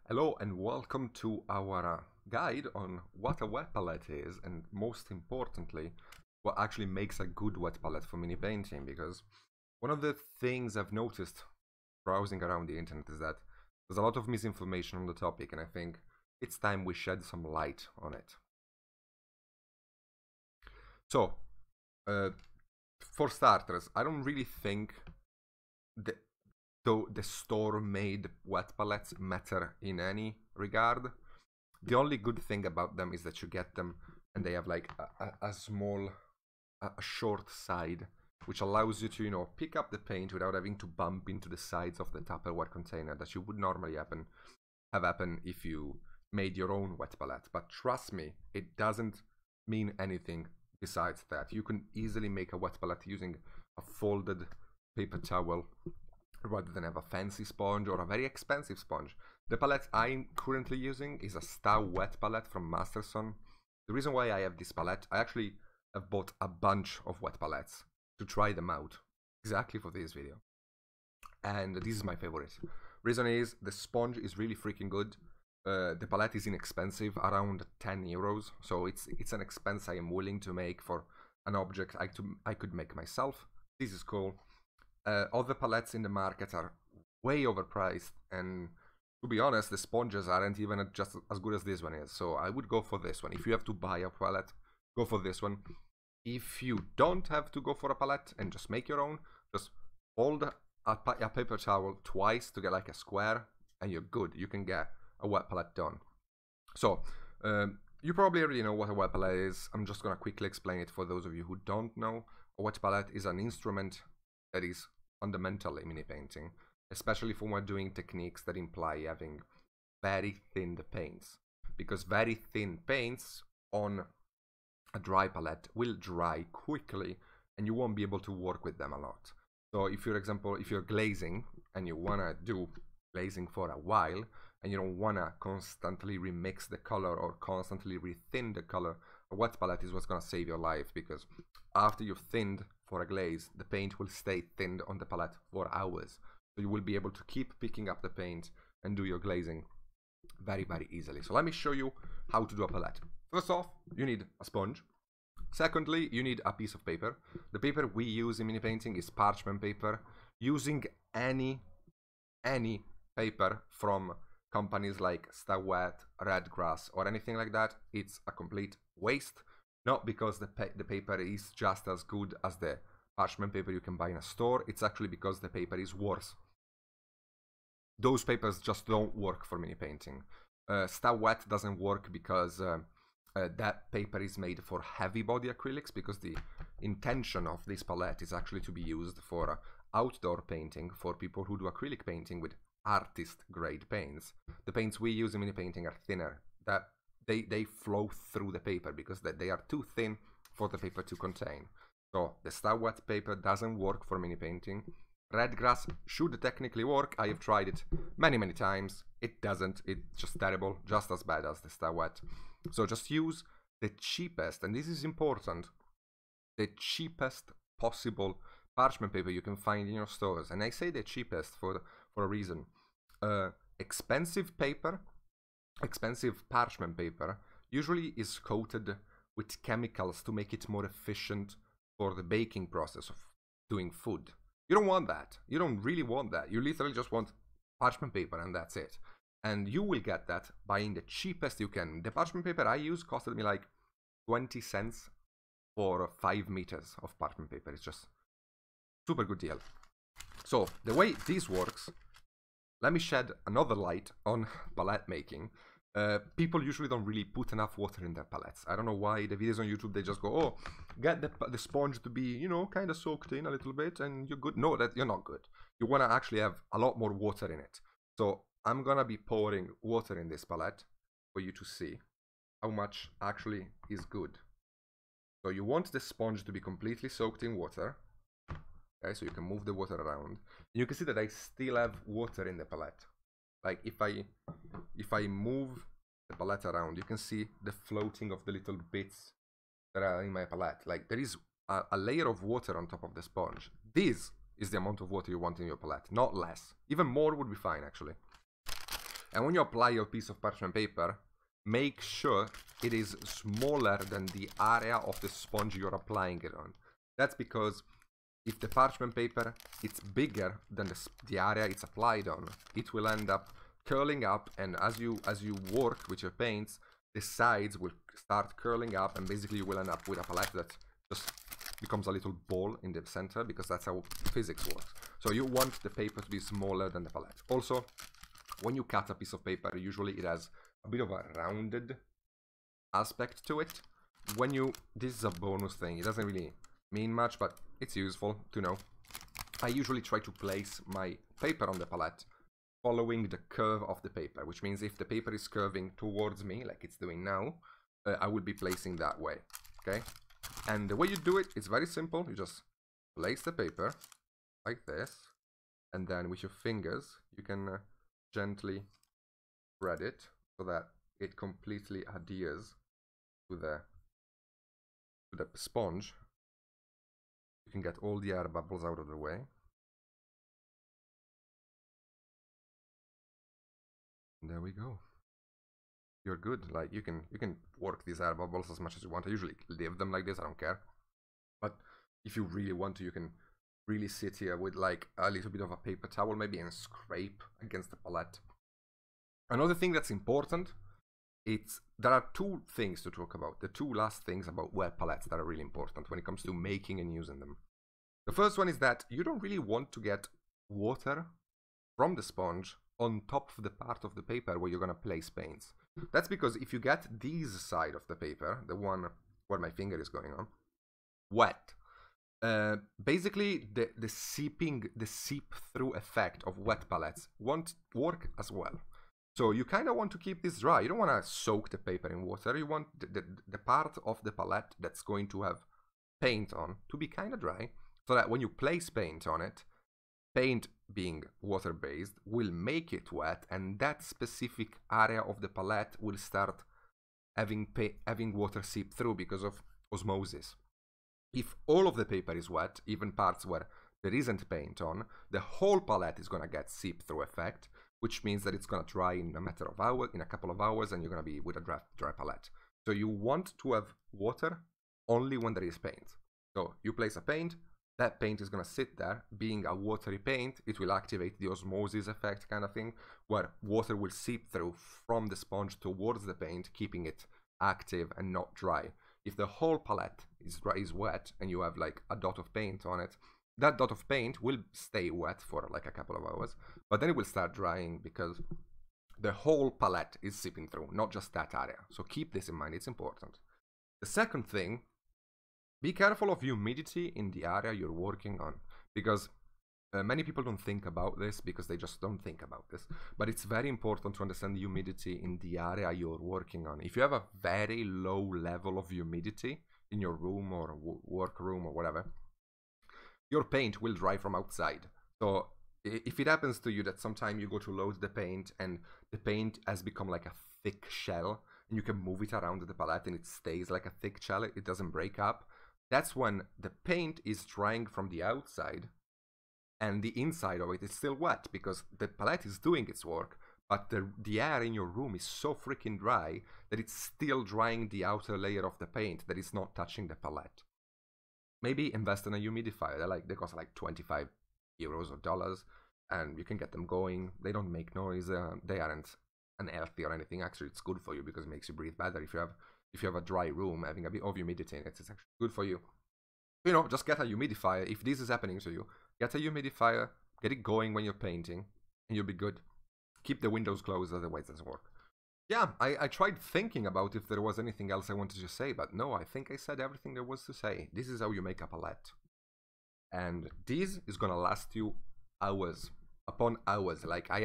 Hello and welcome to our guide on what a wet palette is, and most importantly, what actually makes a good wet palette for mini painting. Because one of the things I've noticed browsing around the internet is that there's a lot of misinformation on the topic, and I think it's time we shed some light on it. So, for starters, I don't really think the store-made wet palettes matter in any regard. The only good thing about them is that you get them and they have like a short side, which allows you to, pick up the paint without having to bump into the sides of the Tupperware container that you would normally have happen if you made your own wet palette. But trust me, it doesn't mean anything besides that. You can easily make a wet palette using a folded paper towel rather than have a fancy sponge or a very expensive sponge. The palette I'm currently using is a Star Wet palette from Masterson. The reason why I have this palette, I actually have bought a bunch of wet palettes to try them out, exactly for this video. And this is my favorite. Reason is, the sponge is really freaking good. The palette is inexpensive, around 10 euros, so it's an expense I am willing to make for an object I could make myself. This is cool. Other palettes in the market are way overpriced, and to be honest, the sponges aren't even just as good as this one is. So I would go for this one. If you have to buy a palette, go for this one. If you don't have to go for a palette and just make your own, just fold a paper towel twice to get like a square, and you're good. You can get a wet palette done. So you probably already know what a wet palette is. I'm just gonna quickly explain it for those of you who don't know. A wet palette is an instrument that is fundamental in mini painting, especially when we're doing techniques that imply having very thin paints, because very thin paints on a dry palette will dry quickly and you won't be able to work with them a lot. So if you're glazing and you want to do glazing for a while and you don't want to constantly remix the color or constantly rethin the color, a wet palette is what's going to save your life, because after you've thinned for a glaze, the paint will stay thinned on the palette for hours. So you will be able to keep picking up the paint and do your glazing very, very easily. So let me show you how to do a palette. First off, you need a sponge. Secondly, you need a piece of paper. The paper we use in mini painting is parchment paper. Using any paper from companies like Star Wet, Redgrass, or anything like that, it's a complete waste. Not because the paper is just as good as the parchment paper you can buy in a store. It's actually because the paper is worse. Those papers just don't work for mini painting. Star Wet doesn't work because that paper is made for heavy body acrylics, because the intention of this palette is actually to be used for outdoor painting, for people who do acrylic painting with artist grade paints. The paints we use in mini painting are thinner. That they flow through the paper because they are too thin for the paper to contain. So the Star Wet paper doesn't work for mini painting. Redgrass should technically work. I have tried it many times. It doesn't. It's just terrible, just as bad as the Star Wet. So just use the cheapest, and this is important, the cheapest possible parchment paper you can find in your stores. And I say the cheapest for a reason. Expensive parchment paper usually is coated with chemicals to make it more efficient for the baking process of doing food. You don't want that. You don't really want that. You literally just want parchment paper, and that's it. And you will get that buying the cheapest you can. The parchment paper I use costed me like 20 cents for 5 meters of parchment paper. It's just super good deal. So the way this works, let me shed another light on palette making. People usually don't really put enough water in their palettes. I don't know why. The videos on YouTube, they just go, oh, get the sponge to be, kind of soaked in a little bit and you're good. No, that you're not good. You want to actually have a lot more water in it. So I'm going to be pouring water in this palette for you to see how much actually is good. So you want the sponge to be completely soaked in water. Okay, so you can move the water around. You can see that I still have water in the palette. Like if I move the palette around, you can see the floating of the little bits that are in my palette. Like there is a layer of water on top of the sponge. This is the amount of water you want in your palette, not less. Even more would be fine, actually. And when you apply your piece of parchment paper, make sure it is smaller than the area of the sponge you're applying it on. That's because if the parchment paper is bigger than the area it's applied on, it will end up curling up, and as you work with your paints, the sides will start curling up, and basically you will end up with a palette that just becomes a little ball in the center, because that's how physics works. So you want the paper to be smaller than the palette. Also, when you cut a piece of paper, usually it has a bit of a rounded aspect to it. This is a bonus thing, it doesn't really mean much, but it's useful to know. I usually try to place my paper on the palette following the curve of the paper, which means if the paper is curving towards me, like it's doing now, I will be placing that way, okay? And the way you do it is very simple. You just place the paper like this, and then with your fingers, you can gently spread it so that it completely adheres to the sponge. You can get all the air bubbles out of the way. And there we go. You're good. Like you can work these air bubbles as much as you want. I usually leave them like this, I don't care. But if you really want to, you can really sit here with like a little bit of a paper towel maybe and scrape against the palette. Another thing that's important, there are two things to talk about. The two last things about wet palettes that are really important when it comes to making and using them. The first one is that you don't really want to get water from the sponge on top of the part of the paper where you're going to place paints. That's because if you get this side of the paper, the one where my finger is going on, wet, basically the seep-through effect of wet palettes won't work as well. So you kind of want to keep this dry. You don't want to soak the paper in water. You want the part of the palette that's going to have paint on to be kind of dry, so that when you place paint on it, paint being water-based will make it wet, and that specific area of the palette will start having water seep through because of osmosis. If all of the paper is wet, even parts where there isn't paint on, the whole palette is going to get seep-through effect, which means that it's going to dry in a couple of hours, and you're going to be with a dry palette. So you want to have water only when there is paint. So you place a paint, that paint is going to sit there. Being a watery paint, it will activate the osmosis effect kind of thing, where water will seep through from the sponge towards the paint, keeping it active and not dry. If the whole palette is wet and you have like a dot of paint on it, that dot of paint will stay wet for like a couple of hours, but then it will start drying because the whole palette is seeping through, not just that area. So keep this in mind, it's important. The second thing, be careful of humidity in the area you're working on, because many people don't think about this because they just don't think about this, but it's very important to understand the humidity in the area you're working on. If you have a very low level of humidity in your room or work room or whatever, your paint will dry from outside. So if it happens to you that sometime you go to load the paint and the paint has become like a thick shell, and you can move it around the palette and it stays like a thick shell, it doesn't break up, that's when the paint is drying from the outside and the inside of it is still wet because the palette is doing its work, but the air in your room is so freaking dry that it's still drying the outer layer of the paint that is not touching the palette. Maybe invest in a humidifier. They cost like 25 euros or dollars, and you can get them going. They don't make noise. They aren't unhealthy or anything. Actually, it's good for you because it makes you breathe better. If you have a dry room, having a bit of humidity in it, it's actually good for you. You know, just get a humidifier. If this is happening to you, get a humidifier, get it going when you're painting, and you'll be good. Keep the windows closed, otherwise it doesn't work. Yeah, I tried thinking about if there was anything else I wanted to say, but no, I think I said everything there was to say. This is how you make a palette. And this is gonna last you hours upon hours. Like, I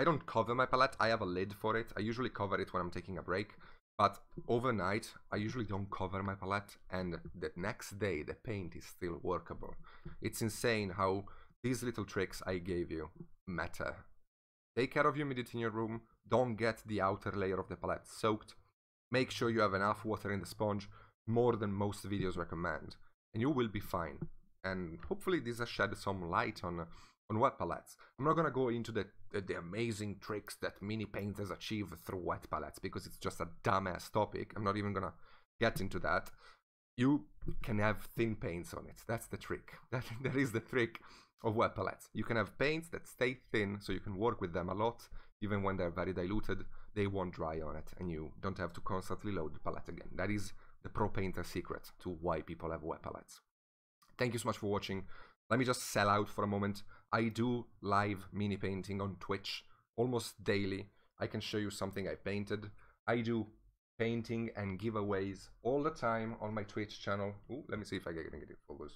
don't cover my palette, I have a lid for it. I usually cover it when I'm taking a break, but overnight, I usually don't cover my palette, and the next day, the paint is still workable. It's insane how these little tricks I gave you matter. Take care of humidity in your room. Don't get the outer layer of the palette soaked. Make sure you have enough water in the sponge, more than most videos recommend, and you will be fine. And hopefully this has shed some light on on wet palettes. I'm not gonna go into the amazing tricks that mini painters achieve through wet palettes because it's just a dumbass topic. I'm not even gonna get into that. You can have thin paints on it. That's the trick. That is the trick of wet palettes. You can have paints that stay thin, so you can work with them a lot. Even when they're very diluted, they won't dry on it, and you don't have to constantly load the palette again. That is the pro painter secret to why people have wet palettes. Thank you so much for watching. Let me just sell out for a moment. I do live mini painting on Twitch almost daily. I can show you something I painted. I do painting and giveaways all the time on my Twitch channel. Ooh, let me see if I can get it focus.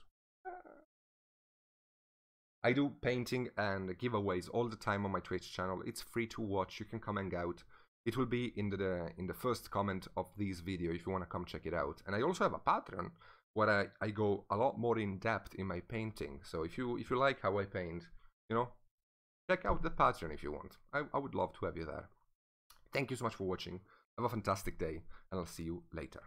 I do painting and giveaways all the time on my Twitch channel. It's free to watch. You can come hang out. It will be in the first comment of this video if you want to come check it out. And I also have a Patreon where I go a lot more in depth in my painting. So if you like how I paint, you know, check out the Patreon if you want. I would love to have you there. Thank you so much for watching. Have a fantastic day, and I'll see you later.